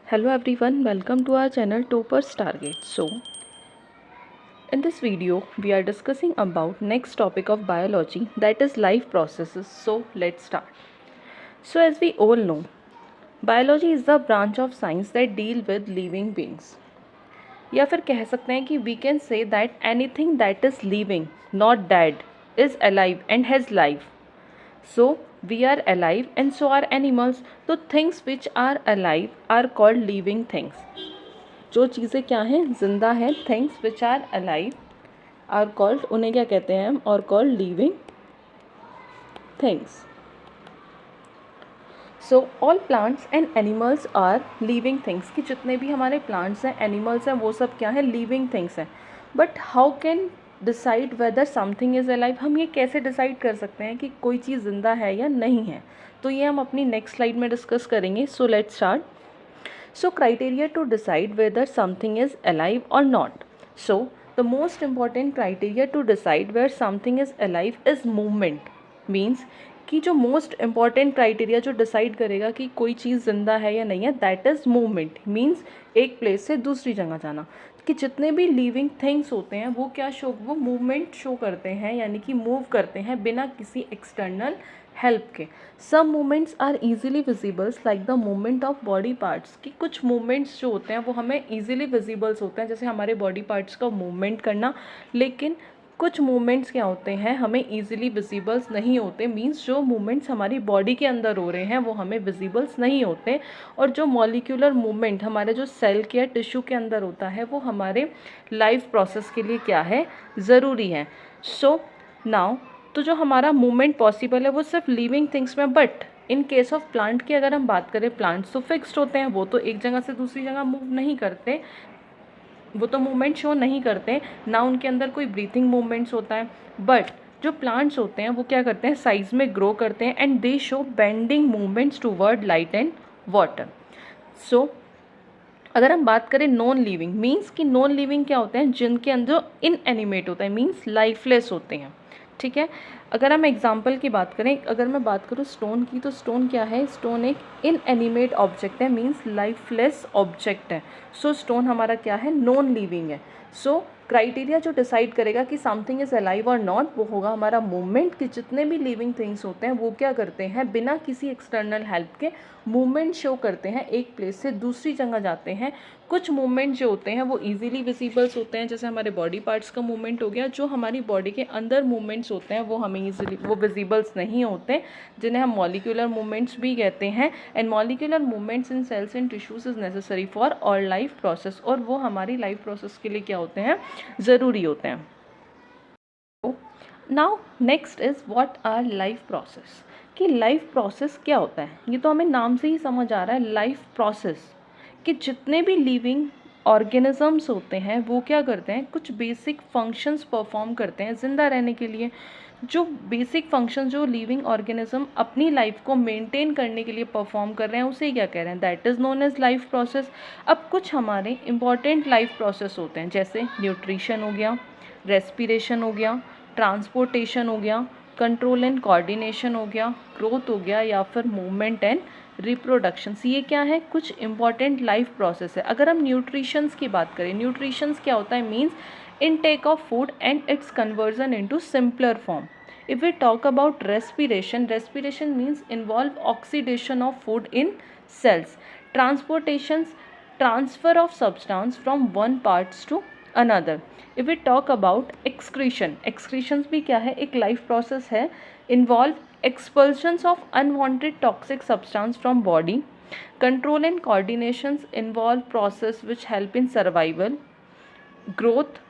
Hello everyone, welcome to our channel Toppers Target. So, in this video, we are discussing about next topic of biology, that is life processes. So, let's start. So, as we all know, biology is the branch of science that deal with living beings. या फिर कह सकते हैं कि we can say that anything that is living, not dead, is alive and has life. So, we are alive and so are animals. So, things which are alive are called living things. जो चीज़ें क्या हैं, जिंदा हैं, things which are alive are called, उन्हें क्या कहते हैं हम, और called living things. So all plants and animals are living things, कि जितने भी हमारे प्लांट्स हैं, एनिमल्स हैं, वो सब क्या है, लिविंग थिंग्स हैं. But how can decide whether something is alive, हम ये कैसे डिसाइड कर सकते हैं कि कोई चीज़ जिंदा है या नहीं है, तो ये हम अपनी नेक्स्ट स्लाइड में डिस्कस करेंगे. So let's start. So, criteria to decide whether something is alive or not. So, the most important criteria to decide whether something is alive is movement. Means कि जो मोस्ट इम्पॉर्टेंट क्राइटेरिया जो decide करेगा कि कोई चीज़ जिंदा है या नहीं है, दैट इज़ मूवमेंट. मीन्स एक प्लेस से दूसरी जगह जाना. कि जितने भी लिविंग थिंग्स होते हैं वो क्या शो, वो मूवमेंट शो करते हैं, यानी कि मूव करते हैं बिना किसी एक्सटर्नल हेल्प के. Some movements are easily visibles like the movement of body parts, कि कुछ मूवमेंट्स जो होते हैं वो हमें ईजिली विजिबल्स होते हैं, जैसे हमारे बॉडी पार्ट्स का मूवमेंट करना. लेकिन कुछ मूवमेंट्स क्या होते हैं, हमें ईजिली विजिबल्स नहीं होते. मींस जो मूवमेंट्स हमारी बॉडी के अंदर हो रहे हैं वो हमें विजिबल्स नहीं होते. और जो मॉलिक्यूलर मूवमेंट हमारे जो सेल के या टिश्यू के अंदर होता है वो हमारे लाइफ प्रोसेस के लिए क्या है, ज़रूरी है. सो नाउ, तो जो हमारा मूवमेंट पॉसिबल है वो सिर्फ लिविंग थिंग्स में. But in case of plant की अगर हम बात करें, प्लांट्स तो फिक्स्ड होते हैं, वो तो एक जगह से दूसरी जगह मूव नहीं करते, वो तो मूवमेंट शो नहीं करते ना, उनके अंदर कोई ब्रीथिंग मूवमेंट्स होता है. बट जो प्लांट्स होते हैं वो क्या करते हैं, साइज में ग्रो करते हैं and they show bending movements toward light and water. So अगर हम बात करें नॉन लिविंग, मीन्स कि नॉन लिविंग क्या होते हैं, जिनके अंदर इनएनिमेट होता है, मीन्स लाइफलेस होते हैं. ठीक है. अगर हम एग्जांपल की बात करें, अगर मैं बात करूँ स्टोन की, तो स्टोन क्या है, स्टोन एक इनएनिमेट ऑब्जेक्ट है, मीन्स लाइफलेस ऑब्जेक्ट है. सो स्टोन हमारा क्या है, नॉन लिविंग है. सो क्राइटेरिया जो डिसाइड करेगा कि समथिंग इज़ अलाइव और नॉट, वो होगा हमारा मूवमेंट. कि जितने भी लिविंग थिंग्स होते हैं वो क्या करते हैं, बिना किसी एक्सटर्नल हेल्प के मूवमेंट शो करते हैं, एक प्लेस से दूसरी जगह जाते हैं. कुछ मूवमेंट जो होते हैं वो इजीली विजिबल्स होते हैं, जैसे हमारे बॉडी पार्ट्स का मूवमेंट हो गया. जो हमारी बॉडी के अंदर मूवमेंट्स होते हैं वो हमें इजीली वो विजिबल्स नहीं होते, जिन्हें हम मॉलिक्यूलर मूवमेंट्स भी कहते हैं. And molecular movements in cells and tissues is necessary for all life process, और वो हमारी लाइफ प्रोसेस के लिए क्या होते हैं, ज़रूरी होते हैं. Now next is what our life process, कि लाइफ प्रोसेस क्या होता है. ये तो हमें नाम से ही समझ आ रहा है, लाइफ प्रोसेस, कि जितने भी लिविंग ऑर्गेनिजम्स होते हैं वो क्या करते हैं, कुछ बेसिक फंक्शंस परफॉर्म करते हैं ज़िंदा रहने के लिए. जो बेसिक फंक्शंस जो लिविंग ऑर्गेनिज्म अपनी लाइफ को मेंटेन करने के लिए परफॉर्म कर रहे हैं, उसे क्या कह रहे हैं, that is known as life process. अब कुछ हमारे इंपॉर्टेंट लाइफ प्रोसेस होते हैं, जैसे न्यूट्रिशन हो गया, रेस्पिरेशन हो गया, ट्रांसपोर्टेशन हो गया, कंट्रोल एंड कोऑर्डिनेशन हो गया, ग्रोथ हो गया, या फिर मूवमेंट एंड रिप्रोडक्शन. ये क्या है, कुछ इंपॉर्टेंट लाइफ प्रोसेस है. अगर हम न्यूट्रिशंस की बात करें, न्यूट्रिशंस क्या होता है, means intake of food and its conversion into simpler form. If we talk about respiration, respiration means involve oxidation of food in cells. Transportations, transfer of substance from one parts to another. If we talk about excretion, excretions भी क्या है, एक life process है, involve expulsions of unwanted toxic substance from body. Control and coordinations involve process which help in survival. Growth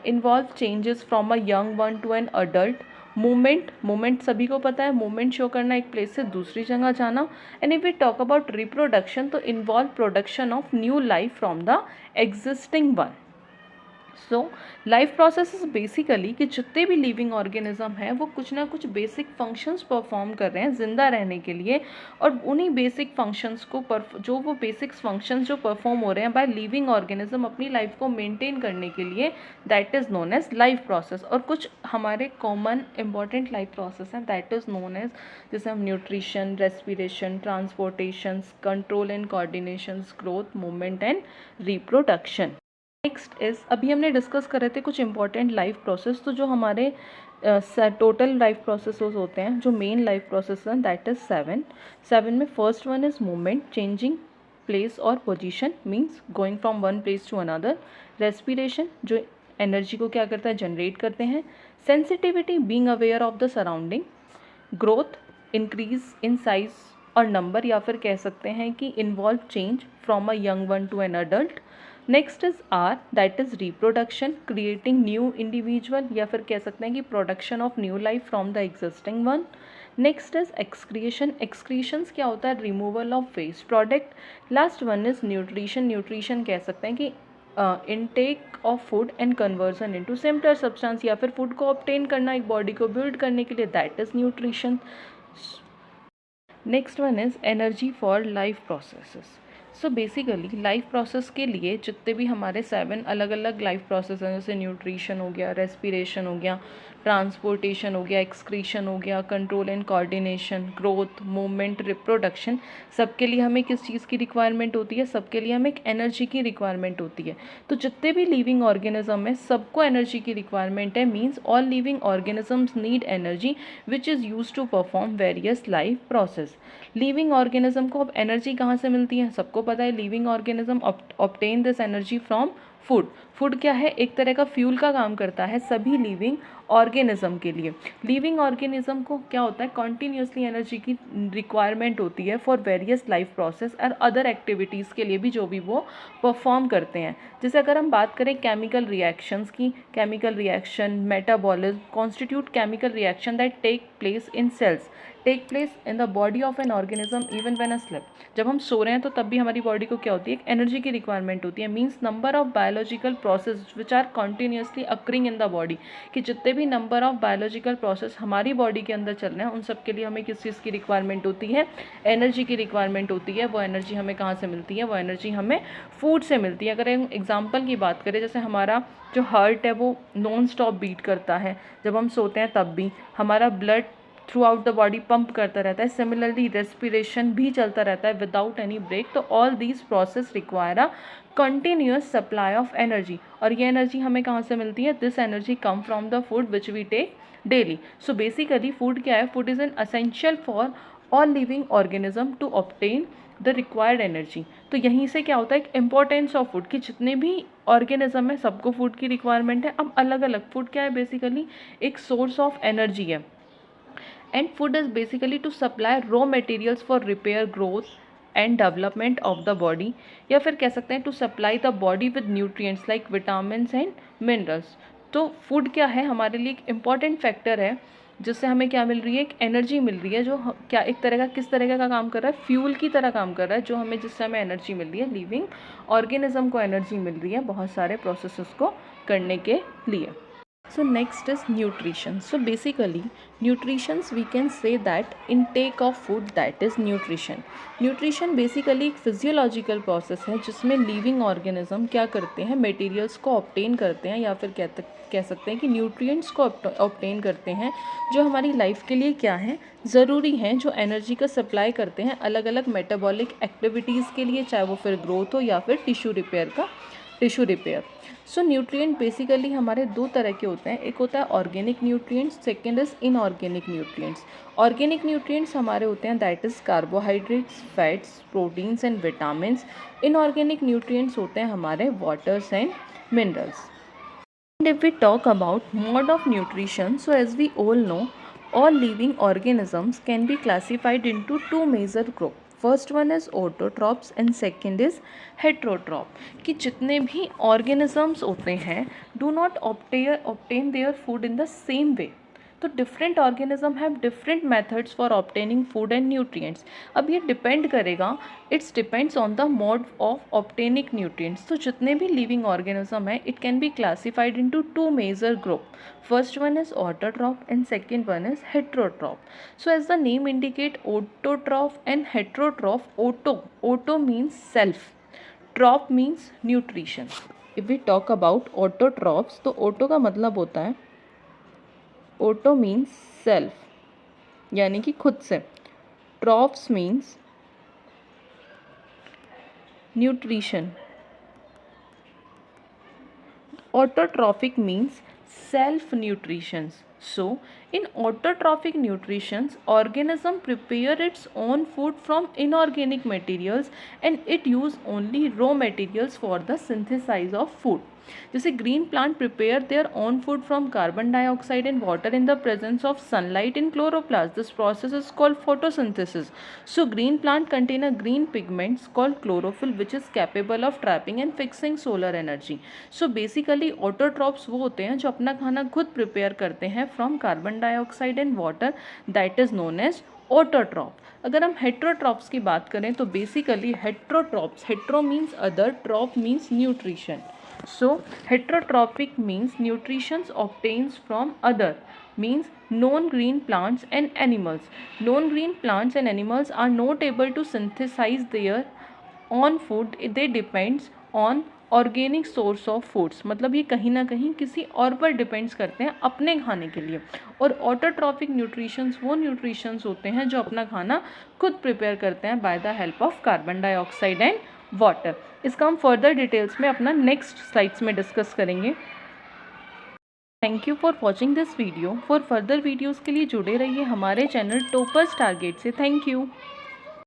involve changes from a young one to an adult. Movement सभी को पता है, movement show करना, एक place से दूसरी जगह जाना. And if we talk about reproduction, तो involve production of new life from the existing one. So life process is basically कि जितने भी लिविंग ऑर्गेनिज्म हैं वो कुछ ना कुछ बेसिक फंक्शंस परफॉर्म कर रहे हैं ज़िंदा रहने के लिए, और उन्हीं बेसिक फंक्शंस को जो वो बेसिक फंक्शंस जो परफॉर्म हो रहे हैं बाय लिविंग ऑर्गेनिज्म अपनी लाइफ को मेंटेन करने के लिए, that is known as life process. और कुछ हमारे कॉमन इंपॉर्टेंट लाइफ प्रोसेस हैं दैट इज़ नोन एज, जैसे हम nutrition, respiration, transportation, control and coordination, growth, movement and reproduction. Next is, अभी हमने डिस्कस कर रहे थे कुछ इंपॉर्टेंट लाइफ प्रोसेस, तो जो हमारे टोटल लाइफ प्रोसेस होते हैं, जो मेन लाइफ प्रोसेस हैं दैट इज 7 में first one is movement, changing place और position, means going from one place to another. Respiration, जो एनर्जी को क्या करता है, जनरेट करते हैं। Sensitivity, being aware of the surrounding. Growth, increase in size और नंबर, या फिर कह सकते हैं कि involve change from a young one to an adult. Next is R, that is reproduction, creating new individual, या फिर कह सकते हैं कि production of new life from the existing one. Next is excretion, excretions क्या होता है, removal of waste product. Last one is nutrition, nutrition कह सकते हैं कि intake of food and conversion into simpler substance, या फिर फूड को ऑब्टेन करना एक बॉडी को बिल्ड करने के लिए, that is nutrition. Next one is energy for life processes. So basically life process के लिए जितने भी हमारे 7 अलग अलग लाइफ प्रोसेस हैं, जैसे न्यूट्रिशन हो गया, रेस्पिरेशन हो गया, ट्रांसपोर्टेशन हो गया, एक्सक्रीशन हो गया, control and coordination, growth, movement, reproduction, सबके लिए हमें किस चीज़ की रिक्वायरमेंट होती है, सबके लिए हमें एक एनर्जी की रिक्वायरमेंट होती है। तो जितने भी लिविंग ऑर्गेनिज्म है सबको एनर्जी की रिक्वायरमेंट है, means all living organisms need energy which is use to perform various life process. Living organism को अब एनर्जी कहाँ से मिलती है, सबको पता है, living organism obtain this energy from food. Food क्या है, एक तरह का फ्यूल का काम करता है सभी लिविंग ऑर्गेनिज्म के लिए। लिविंग ऑर्गेनिज्म को क्या होता है, कॉन्टीन्यूसली एनर्जी की रिक्वायरमेंट होती है फॉर वेरियस लाइफ प्रोसेस और अदर एक्टिविटीज़ के लिए भी जो भी वो परफॉर्म करते हैं। जैसे अगर हम बात करें केमिकल रिएक्शंस की, chemical reaction, metabolism constitute chemical reaction that take place in cells, take place in the body of an organism even when asleep. जब हम सो रहे हैं तो तब भी हमारी बॉडी को क्या होती है, एक एनर्जी की रिक्वायरमेंट होती है, means number of biological process which are continuously occurring in the body, कि जितने भी नंबर ऑफ बायोलॉजिकल प्रोसेस हमारी बॉडी के अंदर चल रहे हैं उन सब के लिए हमें किस चीज़ की रिक्वायरमेंट होती है, एनर्जी की रिक्वायरमेंट होती है। वो एनर्जी हमें कहाँ से मिलती है, वो एनर्जी हमें फूड से मिलती है। अगर हम एग्जाम्पल की बात करें, जैसे हमारा जो हार्ट है वो नॉन स्टॉप बीट करता है, जब हम सोते हैं तब भी हमारा blood throughout the body pump करता रहता है, सिमिलरली रेस्पिरेशन भी चलता रहता है विदाउट एनी ब्रेक। तो all these process require a continuous supply of energy, और ये एनर्जी हमें कहाँ से मिलती है, this energy come from the food which we take daily. So basically food क्या है, food is an essential for all living organism to obtain the required energy. तो यहीं से क्या होता है, एक इम्पॉर्टेंस ऑफ फूड, कि जितने भी ऑर्गेनिज्म है सबको फूड की रिक्वायरमेंट है। अब अलग अलग फूड क्या है, बेसिकली एक सोर्स ऑफ एनर्जी है, and food is basically to supply raw materials for repair, growth and development of the body, या फिर कह सकते हैं to supply the body with nutrients like vitamins and minerals। तो फूड क्या है, हमारे लिए एक इम्पॉर्टेंट फैक्टर है जिससे हमें क्या मिल रही है, एक एनर्जी मिल रही है, जो क्या एक तरह का किस तरह का काम कर रहा है, फ्यूल की तरह काम कर रहा है, जो हमें जिससे हमें एनर्जी मिल रही है, लिविंग ऑर्गेनिज्म को एनर्जी मिल रही है बहुत सारे प्रोसेसेस को करने के लिए। So next is nutrition. So basically nutritions we can say that intake of food, that is nutrition. Nutrition basically एक physiological process है जिसमें living organism क्या करते हैं, materials को obtain करते हैं, या फिर कह सकते हैं कि nutrients को obtain करते हैं जो हमारी लाइफ के लिए क्या है, ज़रूरी हैं, जो एनर्जी का सप्लाई करते हैं अलग अलग मेटाबॉलिक एक्टिविटीज़ के लिए, चाहे वो फिर ग्रोथ हो या फिर tissue repair. So nutrient basically हमारे दो तरह के होते हैं, एक होता है organic nutrients, second is inorganic nutrients. Organic nutrients हमारे होते हैं that is carbohydrates, fats, proteins and vitamins. Inorganic nutrients होते हैं हमारे waters and minerals. And if we talk about mode of nutrition, so as we all know all living organisms can be classified into two major groups. First one is autotrophs and second is heterotroph, कि जितने भी organisms होते हैं do not obtain their food in the same way. तो different organism have different methods for obtaining food and nutrients. अब ये depend करेगा, it's depends on the mode of obtaining nutrients. तो जितने भी लिविंग ऑर्गेनिज्म है, it can be classified into two major group. First one is autotroph and second one is heterotroph. So as the name indicate, autotroph and heterotroph, auto means self, troph means nutrition. If we talk about autotrophs, तो auto का मतलब होता है, auto means self यानी कि खुद से, trophs means nutrition, autotrophic means self nutrition. So in autotrophic nutrition, organism prepare its own food from inorganic materials and it use only raw materials for the synthesis of food. जैसे green plant prepare their own food from carbon dioxide and water in the presence of sunlight in chloroplast. This process is called photosynthesis. So green plant contain a green pigments called chlorophyll which is capable of trapping and fixing solar energy. So basically autotrophs वो होते हैं जो अपना खाना खुद prepare करते हैं from carbon dioxide and water, that is known as autotroph. अगर हम हेट्रोट्रॉफ्स की बात करें तो basically heterotrophs, hetero means other, troph means nutrition. So heterotrophic means nutrition obtains from other, means non-green plants and animals. Non-green plants and animals are not able to synthesize their own food. They depends on organic source of foods. मतलब ये कहीं ना कहीं किसी और पर depends करते हैं अपने खाने के लिए. और ऑटोट्रॉफिक न्यूट्रिशंस वो न्यूट्रिशंस होते हैं जो अपना खाना खुद प्रिपेयर करते हैं by the help of carbon dioxide and water. इसका हम फर्दर डिटेल्स में अपना नेक्स्ट स्लाइड्स में डिस्कस करेंगे. Thank you for watching this video. For further videos के लिए जुड़े रहिए हमारे चैनल टॉपर्स टारगेट से. Thank you.